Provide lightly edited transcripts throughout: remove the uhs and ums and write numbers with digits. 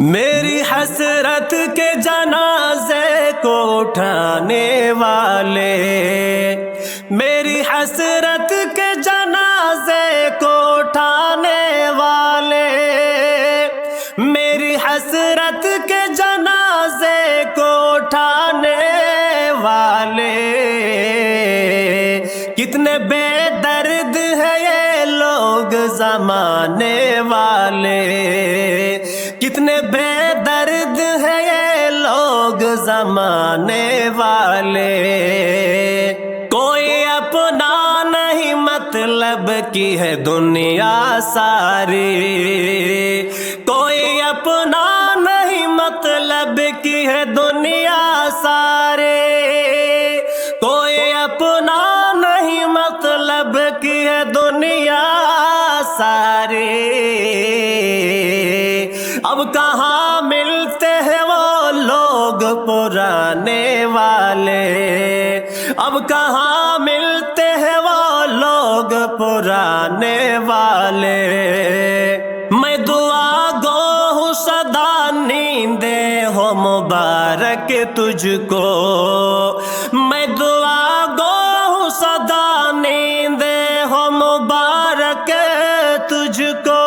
میری حسرت کے جنازے کو اٹھانے والے، میری حسرت کے جنازے کو اٹھانے والے، میری حسرت کے جنازے کو اٹھانے والے، کتنے بے درد ہیں یہ لوگ زمانے والے، کتنے بے درد ہیں یہ لوگ زمانے والے، کوئی اپنا نہیں مطلب کی ہے دنیا ساری، کوئی اپنا نہیں مطلب کی ہے دنیا سارے، کوئی اپنا نہیں مطلب کی ہے دنیا سارے، اب کہاں ملتے ہیں وہ لوگ پرانے والے، اب کہاں ملتے ہیں وہ لوگ پرانے والے، میں دعا گو ہوں صدا نیندیں ہو مبارک تجھ کو، میں دعا گو ہوں صدا نیندیں ہو مبارک تجھ کو،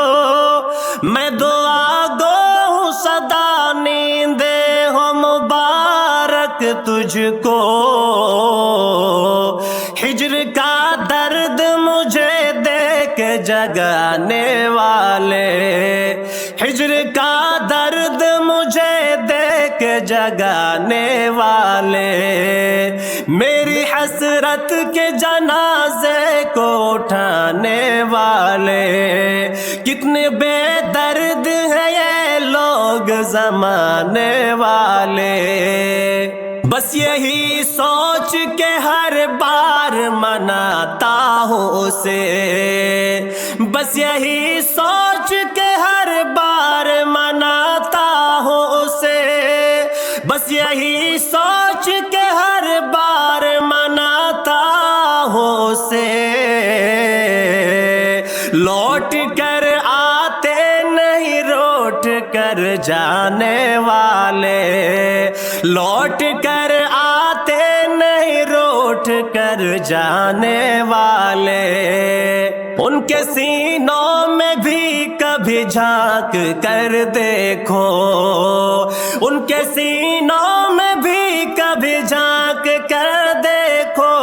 میں دعا گو ہوں صدا نیندیں ہو مبارک تجھ کو، ہجر کا درد مجھے دے کے جگانے والے، ہجر کا درد مجھے دے کے جگانے والے، میری حسرت کے جنازے کو اٹھانے والے، کتنے بے درد ہیں یہ لوگ زمانے والے، بس یہی سوچ کے ہر بار مناتا ہوں اسے، بس یہی سوچ کے ہر بار مناتا ہوں اسے، بس یہی سوچ کے ہر بار مناتا ہوں اسے، لوٹ کر آتے نہیں روٹ کر جانے والے، لوٹ کر آتے نہیں روٹ کر جانے والے، ان کے سینوں میں بھی کبھی جھانک کر دیکھو، ان کے سینوں میں بھی کبھی جھانک کر دیکھو،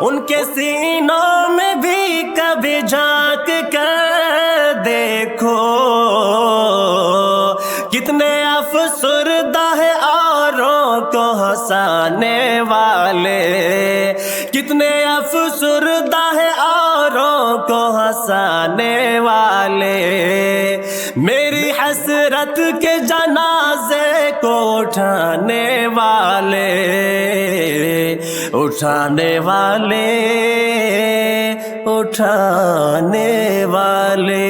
ان کے سینوں میں بھی کبھی جھانک کر دیکھو، کتنے افسردہ ہے اوروں کو ہنسانے والے، کتنے افسردہ ہے اوروں کو ہنسانے والے، میری حسرت کے جنازے کو اٹھانے والے، اٹھانے والے، اٹھانے والے۔